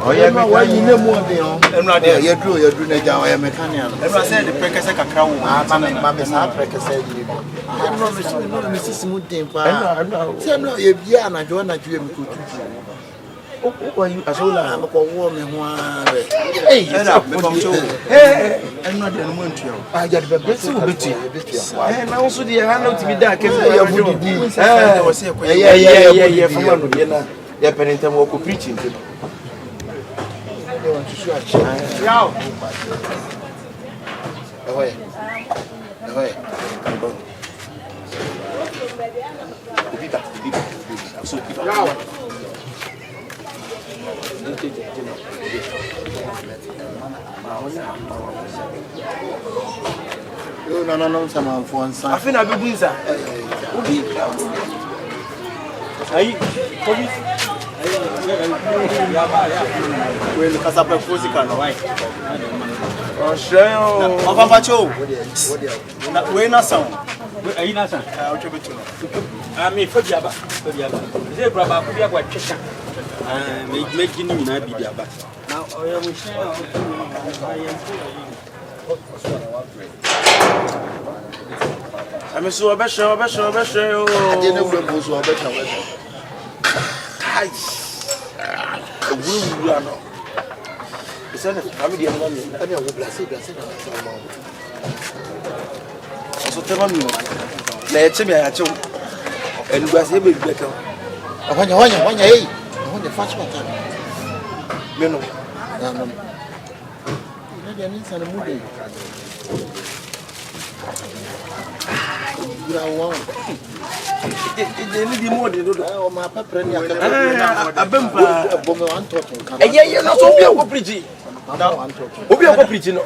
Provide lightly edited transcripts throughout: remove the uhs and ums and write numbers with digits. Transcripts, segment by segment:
Oh, yeah, why you know more than you drew the Java mechanic. Ever said the precursor can crown. Mamma's half precursor. I'm not Mrs. Mutin. Tell me if Yana Joanna Jim could. Oh, you as old as a woman. Hey, I'm not in Montreal. I got the best of it. And also the hand to be dark. Yeah, from one. Yeah, Penitent walk preaching. Away. No, someone for one side. I think I'll be busy. Well, because I'm a physical, right? Oh, sure. Papa Cho. We're not some. Are you not some? I'll give it to you. I mean, for Jabba. They brought up what chicken. Making you not be Jabba. Now, I am I'm so a better. I didn't know what was better. It's an family and money. I will bless it. So tell me, let's me at you and was able to better. I want the first one. You know, I need some movie. You are one. They need more than my pepper. I you're not so pretty. Obi a preaching.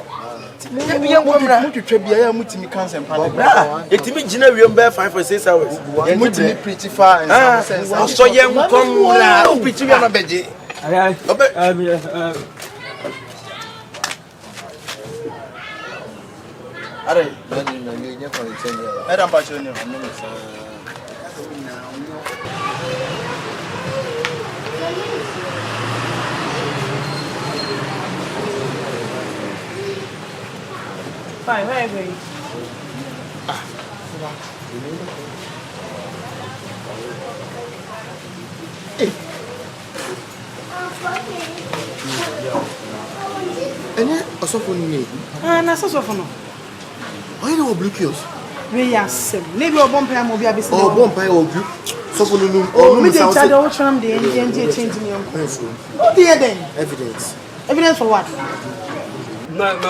Maybe young woman to trade beer with me cancer. It me Gina we 5 or 6 hours. And with me pretty far and so young come preaching on a bed. Fine, where are we? Osofo ni. Na Osofo no. Why no oblivious? We are sem. Maybe o bompa am obi abisi. O bompa e ogu. Osofo no. O me dey charge o tram dey NG change me on. What dey then? Evidence. Evidence for what? Hello.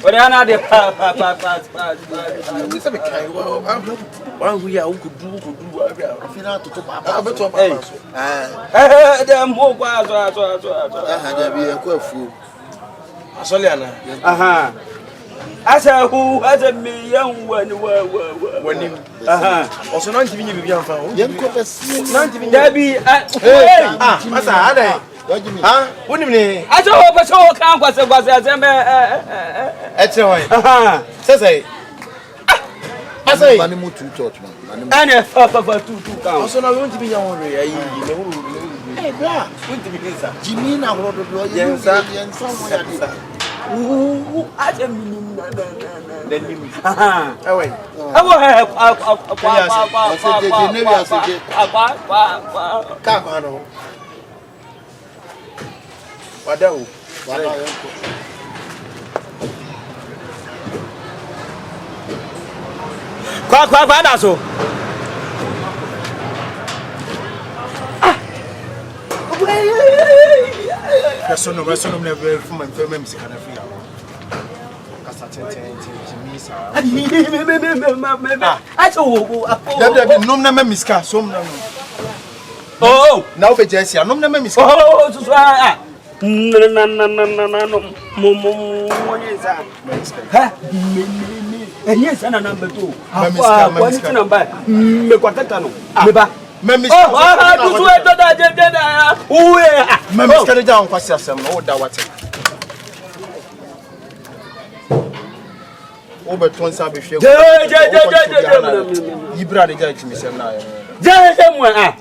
But I know the one we are could do. I feel out to talk about. I said, who has a million when also not giving you young found. Young coppers, not giving Debbie. What do you mean? I told her, so can't was says I say, animal to touch, man. And a papa for 2 pounds. Also, not going to be young. Hey, blah, went to be Jimmy now, yes, and somewhere. Who I Person never from my family. I told oh, now for Jessie, I'm not Miss. And yes, and number 2. Memi skani down kwasi asem no da wate. Obe ton sa be hwe. Yibra de ja chimi sem na. Mu ah.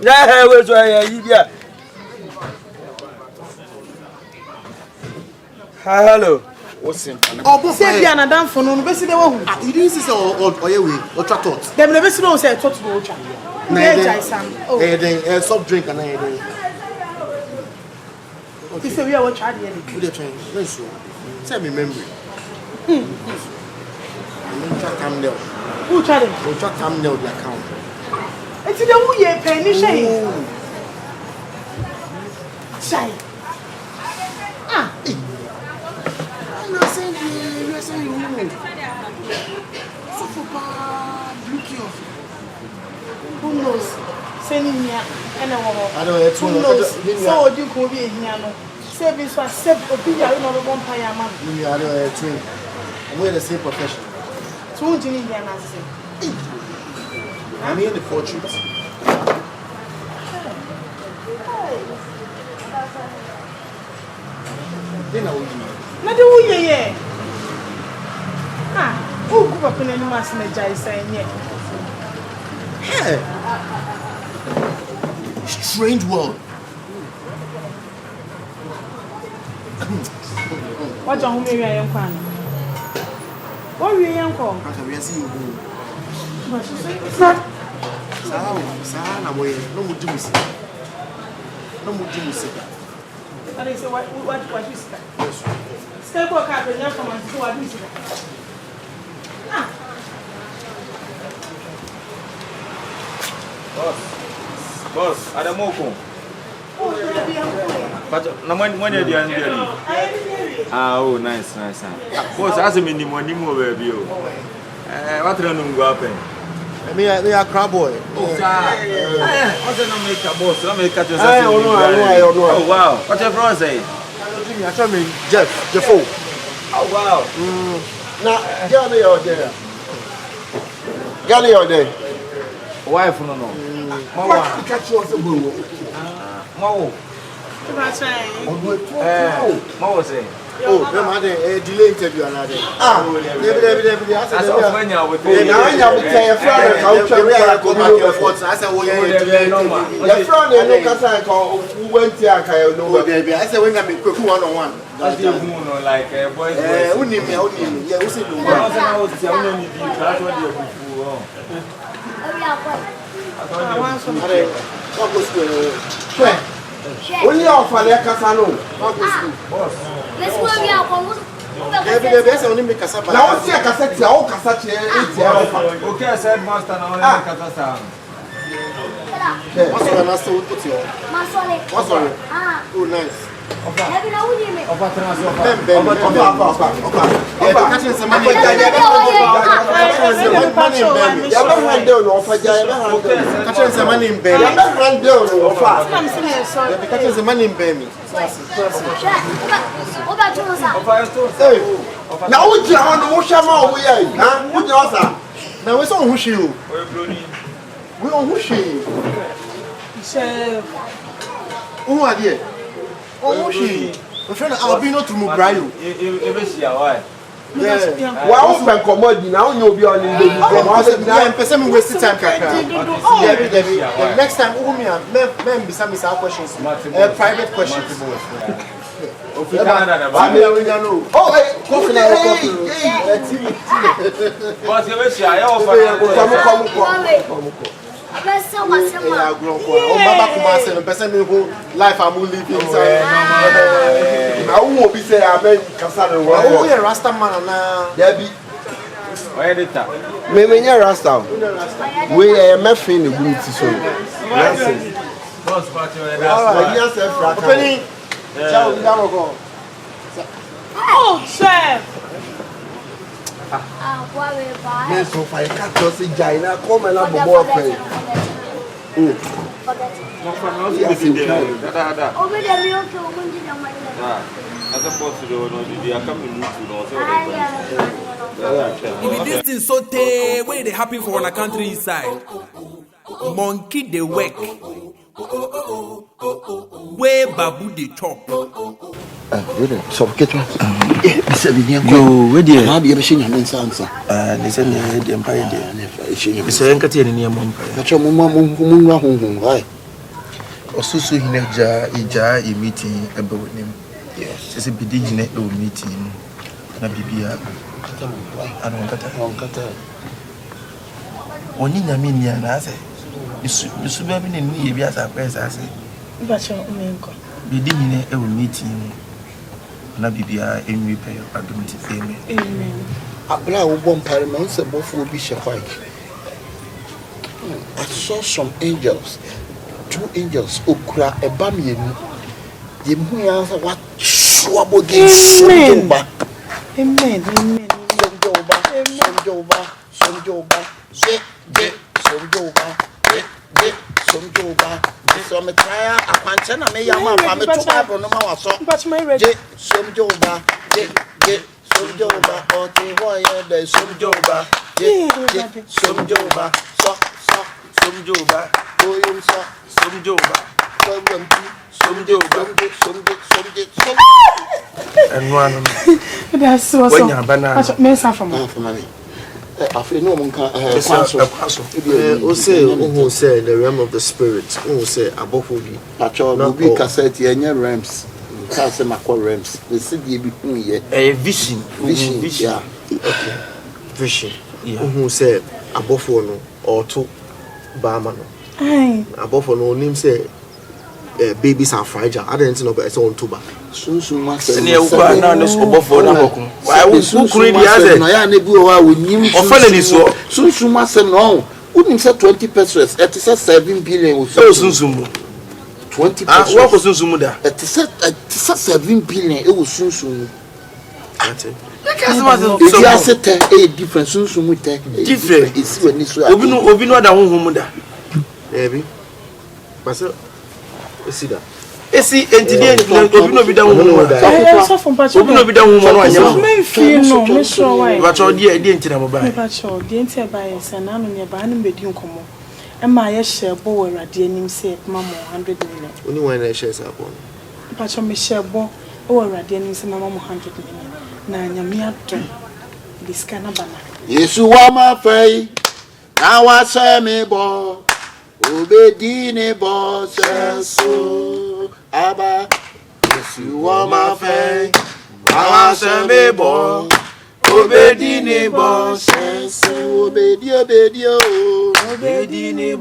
Na we so ya yibia. Hello. Osin. Say bia na dan for no be si de wo hu. You didn't see oyewe o twa tot. Dem be si no say tot no twa. Soft drink and I This is where we try the end. Good train. Let's show. Tell me memory. Who tried it? Who tried thumbnail the account? It's the who ye penny shay. Shay. Ah. I'm not saying you are saying you. So for Likee. Who knows? Sending me and a woman. I don't know. Who knows? So you could be here. Saving for 7 opinion on the one pie man. I don't know. Twin. We're the same profession. 2 Indian answer. I mean the fortunes. Then I will do. Not the way, yeah. Ah, who grew up in any mass in the Jai saying, yeah. Strange world. What John Mary I am fan? What are you young for? I can see you. What you say? Sana boy, no more juice. No more juice. And they say, what you say? Step walk out and young from and do what you say. Boss, Adamoko. But no when you are oh, nice. Boss, as a minimum, baby. What do you go up? Me a crab boy. What's the make a boss? Let me catch yourself. I know. Oh, wow. What's your brother say? I tell me, Shifo. Oh, wow. Now, Gally or day. Wife, no. What catch you also blue? Mo. Mo say. Oh, them had a delay interview another. Ah, when you with me. Now I tell your friend how to come back your photos. I said, well, your friend and look at who went here. I said, when I'm quick 1-on-1. That's the like boys. Only me. Yeah, who's it? Only offer like Casano. Let's go Every day, only make a sabbath. Now, see a cassette, all cassette. Okay, I said, Master, now I What's the last one put you on? What's on? Oh, nice. Now, would you on the Mushama? Now, we're so whooshy. We don't whooshy. Who are you? Oh, she. My friend, I'll be not to move, Brian. Yeah. Well, I'm commodity now. You'll be on the person wasting time. Next time, men be some questions. Private questions. Oh, life I'm living inside. I won't be saying I'm a Casano. Oh, yeah, Rasta man, Debbie. Where did that? Maybe Rasta. We are making the good to show. Boss, but you're yes, Franka. Oh, chef. Yes, so if I can't just say Jaina, come and have a boyfriend. If this thing so where they happy for on a country inside. Monkey the work. Where babu the chop. So get one. Yo, where dear? I'll be a machine and answer. Listen, the empire there. It's a Yankati near Mumbai. That's your mumma home. Why? Osusu hineja ija a meeting about him. Yes, it's a bidigine meeting. Na bibia. I don't cut it. Only Yaminia, and I say, you should have been in me as a person. I say, But your uncle. Bidigine a meeting. Na bibia in repay your argument. Amen. Abra won parliament, a both will be shafak. I saw some angels. 2 angels okura ebamie mu ye mu ya what swabo ge somjoba Amen. somjoba so me try akwanche na me yama pa me to bible no ma waso But my ready. somjoba o te hoye de somjoba somjoba so Somjoba, oyum so Somjoba, Somjoba. and one. That's so When you're banana, Mesa for me. I feel no one can who say the realm of the spirit, who say above will be cassette, and realms. Castle Macquarie realms. The city be a vision, yeah. okay. Vision. Who say above one or 2 Barmano. Aye. Above one name say babies are fragile. I didn't know, but it's on 2 bar. Soon, and you are now this above for now. Why would you create the other? I never with him. Soon, no. Wouldn't say 20 pesos. It is 7 billion. So soon, 20 pesos. What was soon? It is 7 billion. It was soon. If you say a different soon with different. It's when it's Obino that home da. Maybe. But see that. See, and today Obino be down home. I saw from Pacho. Obino be down home. Me feel no, me sure why. But your dear didn't tell me about Pacho. The entire bias and I'm near Banning Bedin Como. And my share boy at the name said, Mamma 100 million. Only when I share upon. Pacho me share boy or at the name say Mamma 100 million. Nanya me up to this kind of banner. Yes, you are my fay. Now I say me boy. Obedine boss so Abba. Yes, you are my fay. Now I say me boy. Obedine boss so Obedine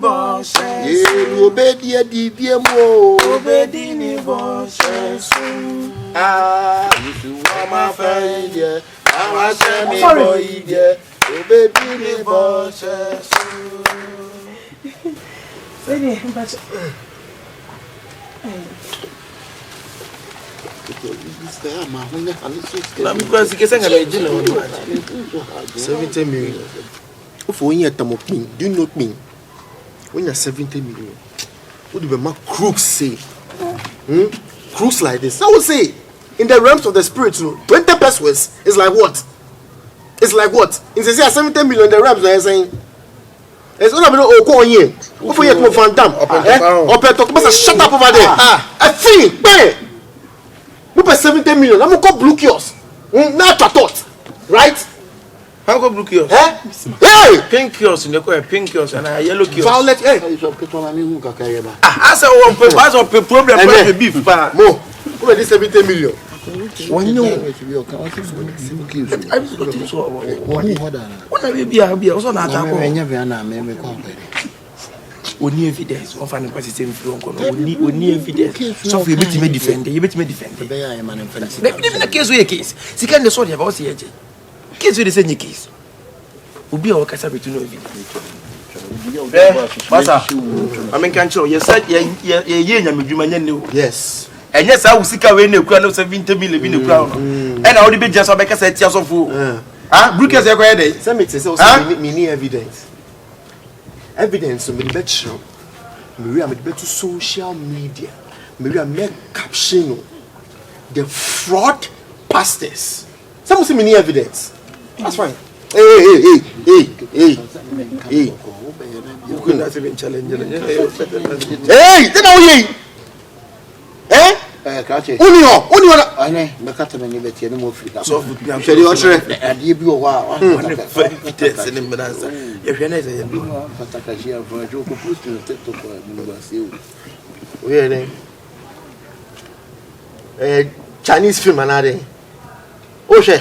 boss. Yes, obedie di bien mo. Obedine boss so. Ah, if you are my friend, yeah, I want to me boy, yeah, obey boss. Because you can 70 million. If when you're Tamopin, do you not mean when you're 70 million? What do the man crooks say? Crooks like this. I would say in the realms of the spirit, 20 pesos is like what? It's like what? In the 70 million, the realms are saying it's not about oh here. Over here to Phantom. Shut up over there. I think, bang. We pay 70 million. I'm gonna go blue kiosk. Not a thought, right? How go blue kiosk? Hey, pink kiosk in the pink kiosk and a yellow kiosk. Violet. Hey, I said one problem for the beef. Mo, who is 70 million? When you also not only evidence of an positive only evidence. So you bet me defend. You bet me defend. The case with a case. See, can the sorry about the case with the same case. Will be our case between you. I mean, can't show you said, yes. And yes, I will seek away no crown of 70 million in the crown. And I would be just a baker said, yes, of fool. Brookers are ready. Some it is also mini evidence. Evidence of the better. Maria made better social media. Maria make caption the fraud pastors. Some say mini evidence. That's fine. Hey. You could not even challenge it. Hey, then how ye? Eh? Unio. I know. Macatana never tell no free. So, I'm sure you're sure. And you be a while. If you're nice, I do. Patakasia for a joke of push to take to where Chinese film another. Oshe.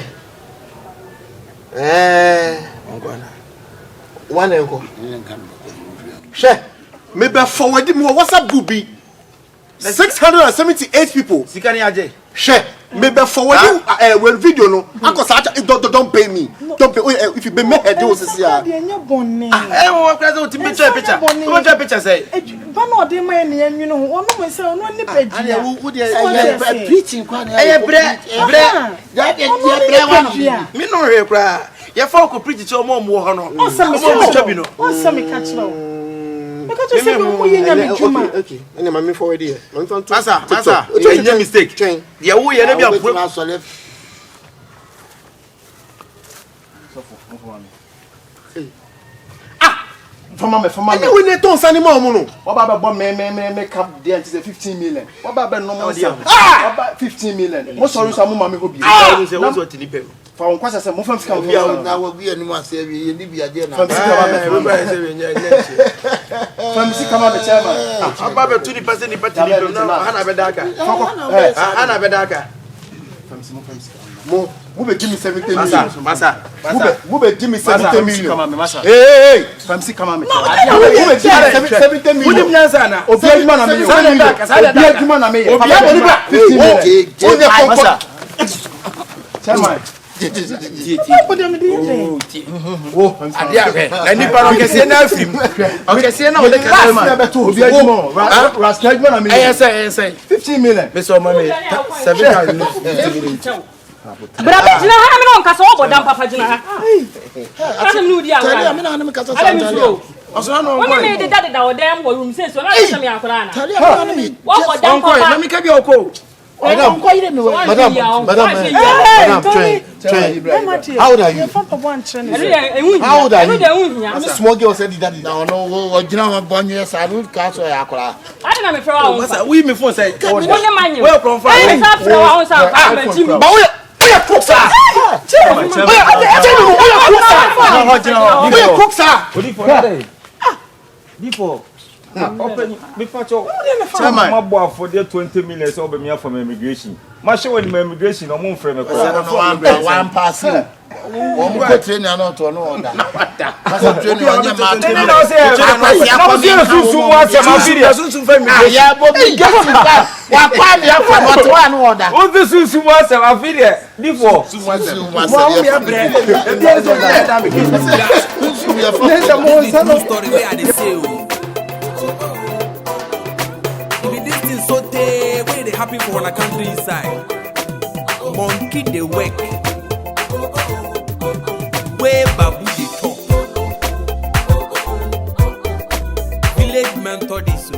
One uncle. Share. Maybe forward more WhatsApp group be 678 people. Share. Maybe forward when video no. Don't pay me. Don't pay. If you pay me, I do this here. Picture say. Preaching. Your folk will preach your mom war. Okay. And I'm forward here. Massa, it's a mistake. Train. The away and a from my we don't send him more. What about make up the 15 million? What about no 15 million? Most of you mammy will be. For one say mo famsi kan na wo bi enu ase ye ni bi ade na famsi kama be chairman aba be 20% ni party ni na ana be daka ana be daka famsi mo be give me 70 million masa mo be give me 70 million hey famsi kama me mo be give me 70 million wo dim nyansa na obi aduma na me obi aduma na me obi aduma 15 million chairman Oh, I need to get now film. Okay, see now the camera. 15 million. Miss Omami, 7,000. But I bet you know how many cats over down Papa Jina. I don't know the other. I mean, cats are made the daddy that damn room says, so I tell me, what down Papa? Let me get your coat. Madam, how old are you? How old are you? I'm a small girl said that now. No, you know, I'm born yes, I don't catch a yakura. I don't know if we me phone say, welcome from open before my boy for the 20 minutes over me from immigration. My show in immigration, no more frame. One pass. One good train and not to know that. So they where they happy for the countryside. Monkey they work. Where babu they talk. Village mentor this.